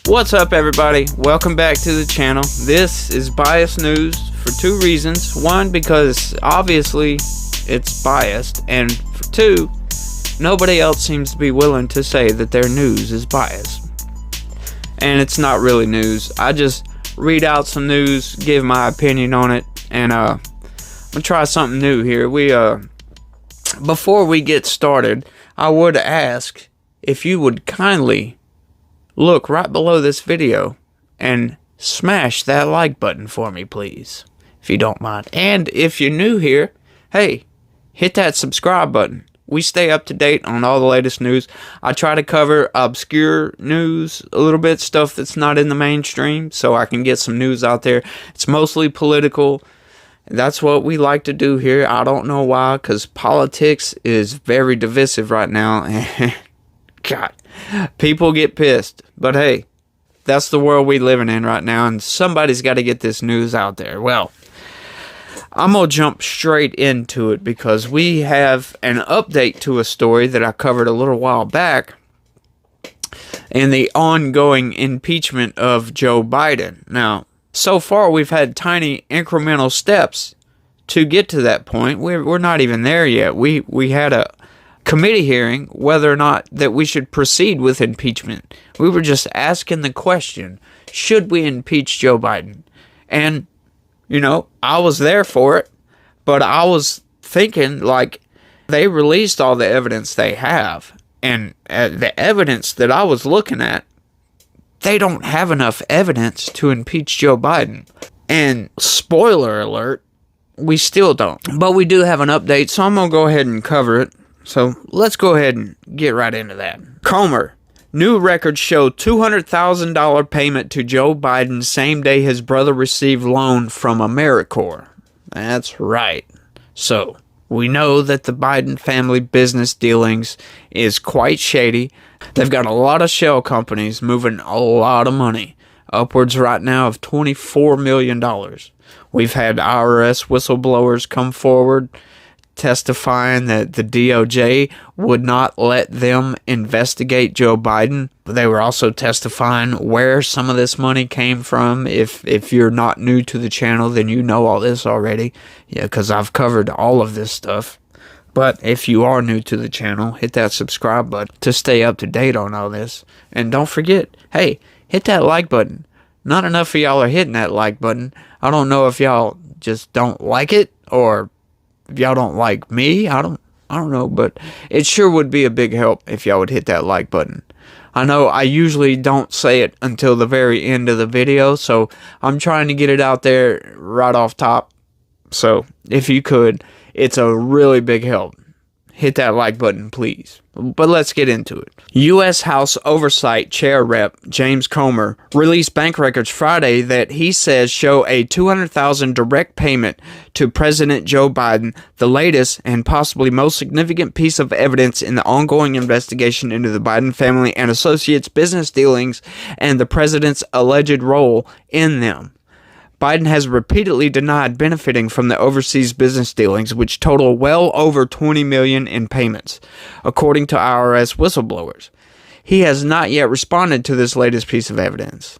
What's up, everybody? Welcome back to the channel. This is Biased News for two reasons. One, because obviously it's biased, and for two, nobody else seems to be willing to say that their news is biased. And it's not really news. I just read out some news, give my opinion on it, and I'm gonna try something new here. Before we get started, I would ask if you would kindly look right below this video and smash that like button for me, please, if you don't mind. And if you're new here, hey, hit that subscribe button. We stay up to date on all the latest news. I try to cover obscure news a little bit, stuff that's not in the mainstream, so I can get some news out there. It's mostly political. That's what we like to do here. I don't know why, because politics is very divisive right now. God, people get pissed. But hey, that's the world we living in right now, and somebody's got to get this news out there. Well, I'm going to jump straight into it because we have an update to a story that I covered a little while back in the ongoing impeachment of Joe Biden. Now, so far we've had tiny incremental steps to get to that point. We're not even there yet. We had a committee hearing whether or not that we should proceed with impeachment. We were just asking the question, should we impeach Joe Biden? And, you know, I was there for it, but I was thinking, like, they released all the evidence they have, and the evidence that I was looking at, they don't have enough evidence to impeach Joe Biden. And spoiler alert, we still don't. But we do have an update, so I'm going to go ahead and cover it. So let's go ahead and get right into that. Comer. New records show $200,000 payment to Joe Biden same day his brother received loan from AmeriCorps. That's right. So, we know that the Biden family business dealings is quite shady. They've got a lot of shell companies moving a lot of money. Upwards right now of $24 million. We've had IRS whistleblowers come forward testifying that the DOJ would not let them investigate Joe Biden. They were also testifying where some of this money came from. If you're not new to the channel, then you know all this already. Yeah, because I've covered all of this stuff. But if you are new to the channel, hit that subscribe button to stay up to date on all this. And don't forget, hey, hit that like button. Not enough of y'all are hitting that like button. I don't know if y'all just don't like it, or if y'all don't like me. I don't know, but it sure would be a big help if y'all would hit that like button. I know I usually don't say it until the very end of the video, so I'm trying to get it out there right off top. So if you could, it's a really big help. Hit that like button, please. But let's get into it. U.S. House Oversight Chair Rep. James Comer released bank records Friday that he says show a $200,000 direct payment to President Joe Biden, the latest and possibly most significant piece of evidence in the ongoing investigation into the Biden family and associates' business dealings and the president's alleged role in them. Biden has repeatedly denied benefiting from the overseas business dealings, which total well over $20 million in payments, according to IRS whistleblowers. He has not yet responded to this latest piece of evidence.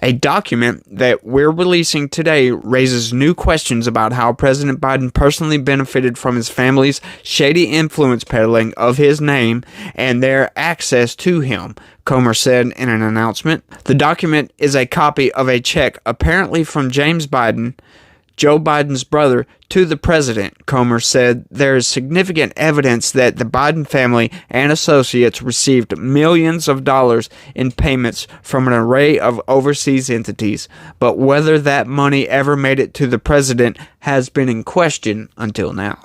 A document that we're releasing today raises new questions about how President Biden personally benefited from his family's shady influence peddling of his name and their access to him, Comer said in an announcement. The document is a copy of a check apparently from James Biden, Joe Biden's brother, to the president. Comer said there is significant evidence that the Biden family and associates received millions of dollars in payments from an array of overseas entities, but whether that money ever made it to the president has been in question until now.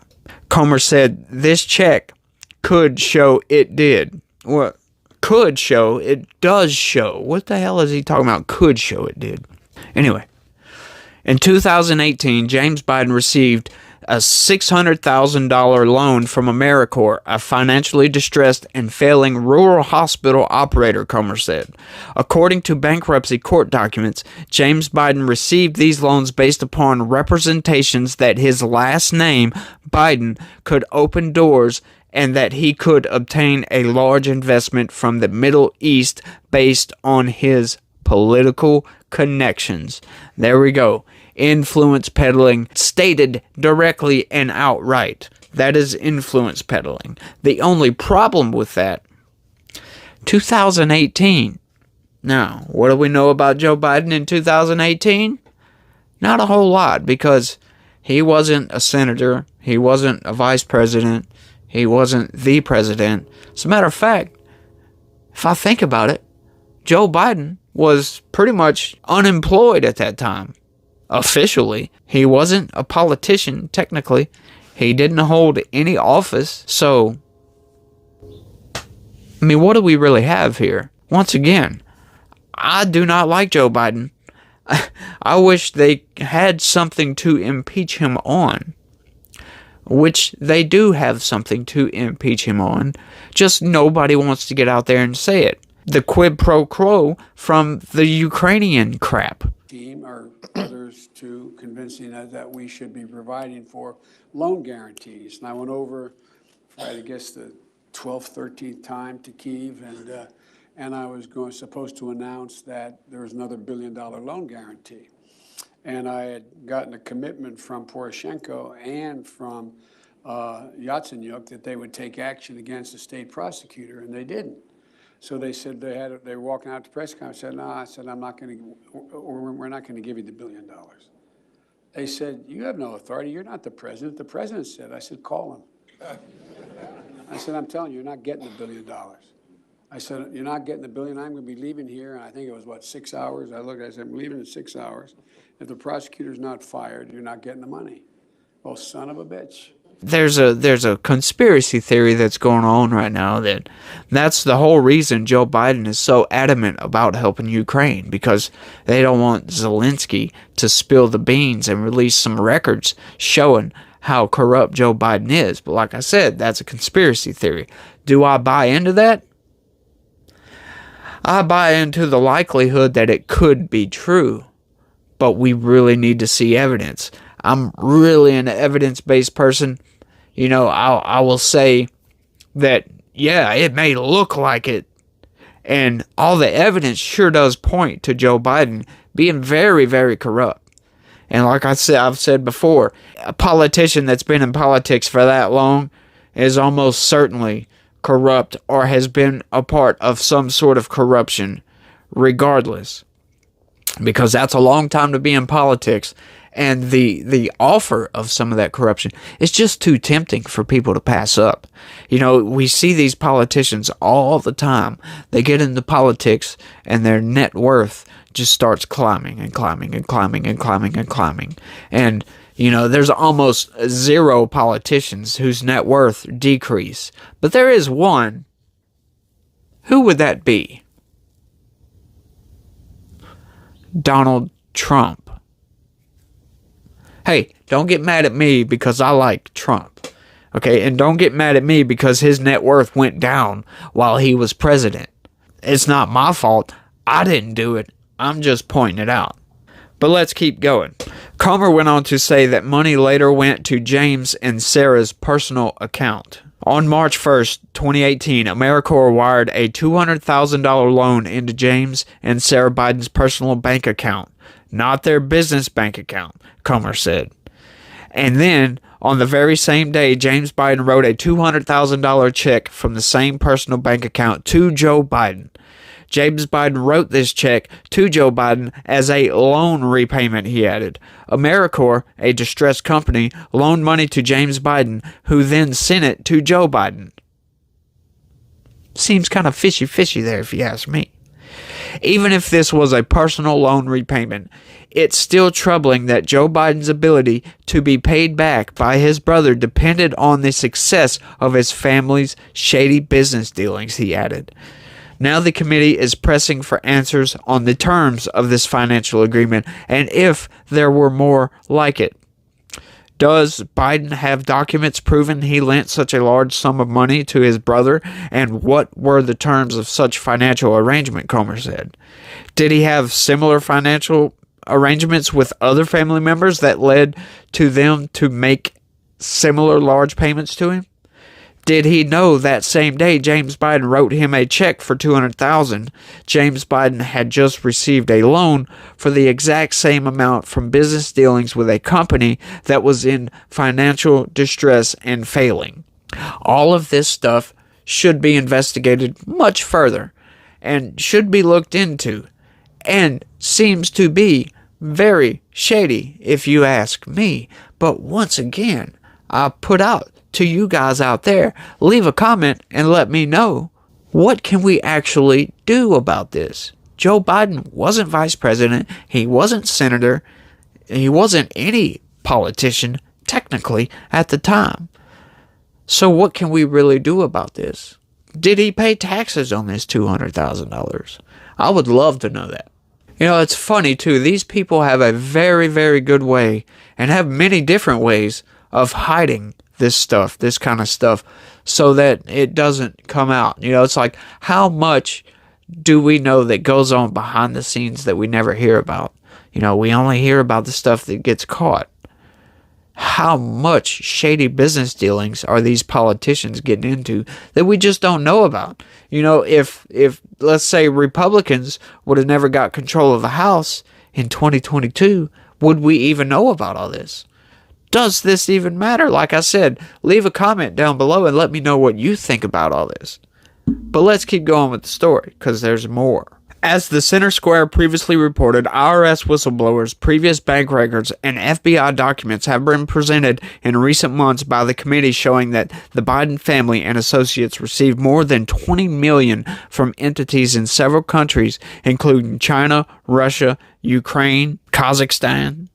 Comer said this check could show it did. What? Could show? It does show. What the hell is he talking about? Could show it did. Anyway. In 2018, James Biden received a $600,000 loan from AmeriCorps, a financially distressed and failing rural hospital operator, Comer said. According to bankruptcy court documents, James Biden received these loans based upon representations that his last name, Biden, could open doors and that he could obtain a large investment from the Middle East based on his political connections. There we go. Influence peddling, stated directly and outright. That is influence peddling. The only problem with that, 2018. Now, what do we know about Joe Biden in 2018? Not a whole lot, because he wasn't a senator, he wasn't a vice president, he wasn't the president. As a matter of fact, if I think about it, Joe Biden was pretty much unemployed at that time. Officially, he wasn't a politician, technically. He didn't hold any office. So, I mean, what do we really have here? Once again, I do not like Joe Biden. I wish they had something to impeach him on, which they do have something to impeach him on. Just nobody wants to get out there and say it. The quid pro quo from the Ukrainian crap. Team or others to convincing us that we should be providing for loan guarantees. And I went over for, I guess, the 12th, 13th time to Kyiv, and I was supposed to announce that there was another $1 billion loan guarantee. And I had gotten a commitment from Poroshenko and from Yatsenyuk that they would take action against the state prosecutor, and they didn't. So they said they were walking out to press conference. I said, no, I said, I'm not going to, or we're not going to give you the $1 billion. They said, you have no authority. You're not the president. The president said. I said, call him. I said, I'm telling you, you're not getting the $1 billion. I said, you're not getting the $1 billion. I'm going to be leaving here. And I think it was, 6 hours? I said, I'm leaving in 6 hours. If the prosecutor's not fired, you're not getting the money. Well, son of a bitch. There's a conspiracy theory that's going on right now that's the whole reason Joe Biden is so adamant about helping Ukraine, because they don't want Zelensky to spill the beans and release some records showing how corrupt Joe Biden is. But like I said, that's a conspiracy theory. Do I buy into that? I buy into the likelihood that it could be true, but we really need to see evidence. I'm really an evidence-based person. You know, I will say that, yeah, it may look like it, and all the evidence sure does point to Joe Biden being very, very corrupt. And like I've said before, a politician that's been in politics for that long is almost certainly corrupt or has been a part of some sort of corruption regardless, because that's a long time to be in politics. And the offer of some of that corruption is just too tempting for people to pass up. You know, we see these politicians all the time. They get into politics and their net worth just starts climbing and climbing and climbing and climbing and climbing. And, you know, there's almost zero politicians whose net worth decrease. But there is one. Who would that be? Donald Trump. Hey, don't get mad at me because I like Trump, okay? And don't get mad at me because his net worth went down while he was president. It's not my fault. I didn't do it. I'm just pointing it out. But let's keep going. Comer went on to say that money later went to James and Sarah's personal account. On March 1st, 2018, AmeriCorps wired a $200,000 loan into James and Sarah Biden's personal bank account, not their business bank account, Comer said. And then, on the very same day, James Biden wrote a $200,000 check from the same personal bank account to Joe Biden. James Biden wrote this check to Joe Biden as a loan repayment, he added. AmeriCorps, a distressed company, loaned money to James Biden, who then sent it to Joe Biden. Seems kind of fishy there, if you ask me. Even if this was a personal loan repayment, it's still troubling that Joe Biden's ability to be paid back by his brother depended on the success of his family's shady business dealings, he added. Now the committee is pressing for answers on the terms of this financial agreement and if there were more like it. Does Biden have documents proving he lent such a large sum of money to his brother, and what were the terms of such financial arrangement, Comer said. Did he have similar financial arrangements with other family members that led to them to make similar large payments to him? Did he know that same day James Biden wrote him a check for $200,000? James Biden had just received a loan for the exact same amount from business dealings with a company that was in financial distress and failing. All of this stuff should be investigated much further and should be looked into, and seems to be very shady if you ask me. But once again, I put out to you guys out there, leave a comment and let me know, what can we actually do about this? Joe Biden wasn't vice president, he wasn't senator, he wasn't any politician technically at the time. So what can we really do about this? Did he pay taxes on this $200,000? I would love to know that. You know, it's funny too, these people have a very, very good way, and have many different ways of hiding this stuff, this kind of stuff, so that it doesn't come out. You know, it's like, how much do we know that goes on behind the scenes that we never hear about? You know, we only hear about the stuff that gets caught. How much shady business dealings are these politicians getting into that we just don't know about? You know, if let's say Republicans would have never got control of the House in 2022, would we even know about all this? Does this even matter? Like I said, leave a comment down below and let me know what you think about all this. But let's keep going with the story, because there's more. As the Center Square previously reported, IRS whistleblowers' previous bank records and FBI documents have been presented in recent months by the committee, showing that the Biden family and associates received more than $20 million from entities in several countries, including China, Russia, Ukraine, Kazakhstan.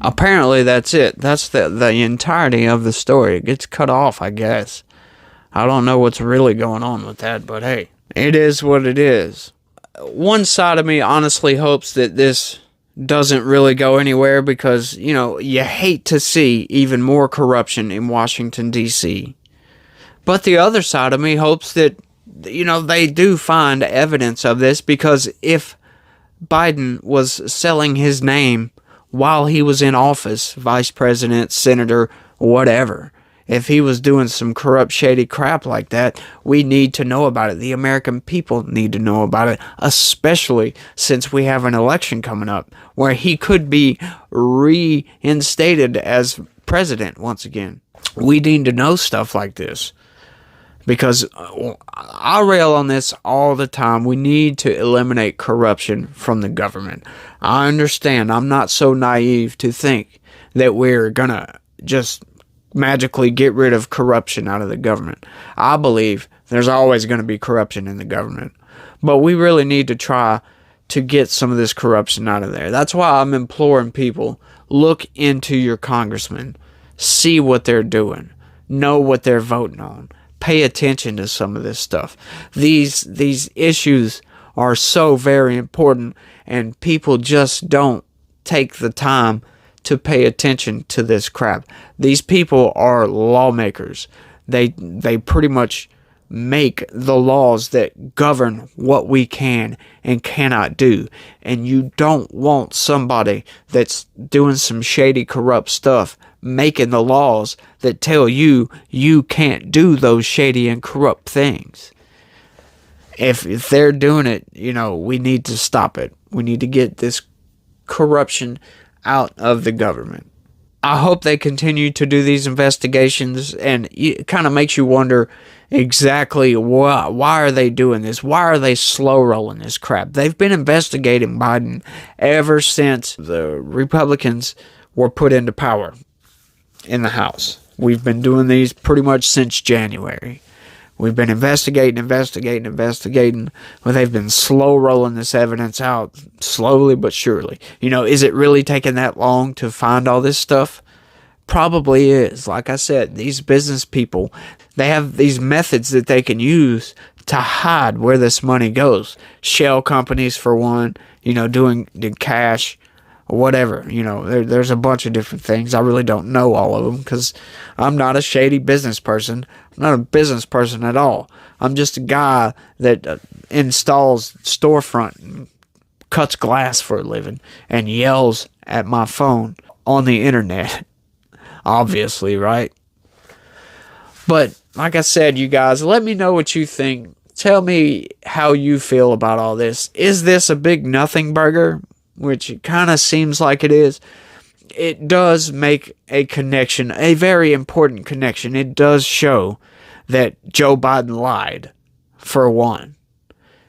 Apparently that's it. That's the entirety of the story. It gets cut off, I guess. I don't know what's really going on with that, but hey, it is what it is. One side of me honestly hopes that this doesn't really go anywhere, because, you know, you hate to see even more corruption in Washington, D.C. But the other side of me hopes that, you know, they do find evidence of this, because if Biden was selling his name while he was in office, vice president, senator, whatever, if he was doing some corrupt, shady crap like that, we need to know about it. The American people need to know about it, especially since we have an election coming up where he could be reinstated as president once again. We need to know stuff like this, because I rail on this all the time. We need to eliminate corruption from the government. I understand. I'm not so naive to think that we're going to just magically get rid of corruption out of the government. I believe there's always going to be corruption in the government, but we really need to try to get some of this corruption out of there. That's why I'm imploring people, look into your congressmen, see what they're doing, know what they're voting on, pay attention to some of this stuff. These issues are so very important, and people just don't take the time to pay attention to this crap. These people are lawmakers. They pretty much make the laws that govern what we can and cannot do. And you don't want somebody that's doing some shady, corrupt stuff making the laws that tell you you can't do those shady and corrupt things. If they're doing it, you know, we need to stop it. We need to get this corruption out of the government. I hope they continue to do these investigations, and it kind of makes you wonder exactly why are they doing this? Why are they slow rolling this crap? They've been investigating Biden ever since the Republicans were put into power in the House. We've been doing these pretty much since January. We've been investigating, but they've been slow rolling this evidence out, slowly but surely. You know, is it really taking that long to find all this stuff? Probably is. Like I said, these business people, they have these methods that they can use to hide where this money goes. Shell companies, for one, you know, doing the cash, whatever, you know, there's a bunch of different things. I really don't know all of them, because I'm not a shady business person. I'm not a business person at all. I'm just a guy that installs storefront and cuts glass for a living and yells at my phone on the internet. Obviously, right? But like I said, you guys, let me know what you think. Tell me how you feel about all this. Is this a big nothing burger? Which it kind of seems like it is. It does make a connection, a very important connection. It does show that Joe Biden lied, for one.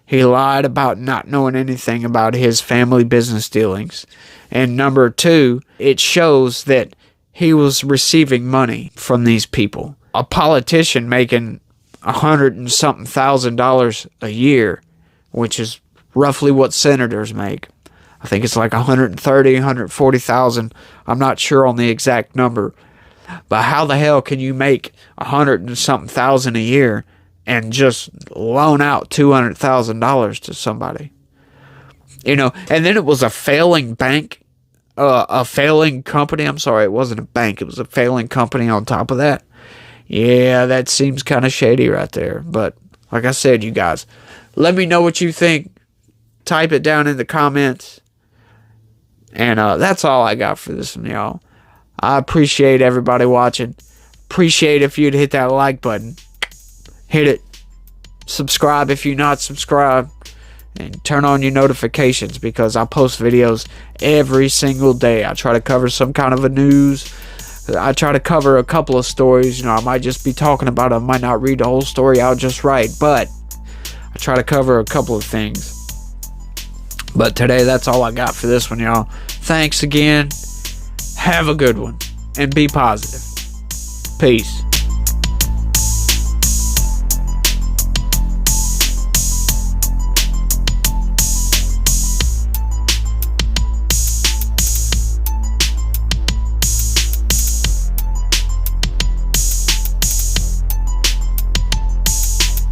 He lied about not knowing anything about his family business dealings. And number two, it shows that he was receiving money from these people. A politician making $100 and something thousand a year, which is roughly what senators make. I think it's like 130, 140,000. I'm not sure on the exact number. But how the hell can you make $100 and something thousand a year and just loan out $200,000 to somebody? You know, and then it was a failing bank, a failing company. I'm sorry, it wasn't a bank. It was a failing company on top of that. Yeah, that seems kind of shady right there. But like I said, you guys, let me know what you think. Type it down in the comments. And that's all I got for this one, y'all. I appreciate everybody watching. Appreciate if you'd hit that like button. Hit it. Subscribe if you're not subscribed. And turn on your notifications because I post videos every single day. I try to cover some kind of a news. I try to cover a couple of stories. You know, I might just be talking about it. I might not read the whole story out just right. But I try to cover a couple of things. But today, that's all I got for this one, y'all. Thanks again. Have a good one. And be positive. Peace.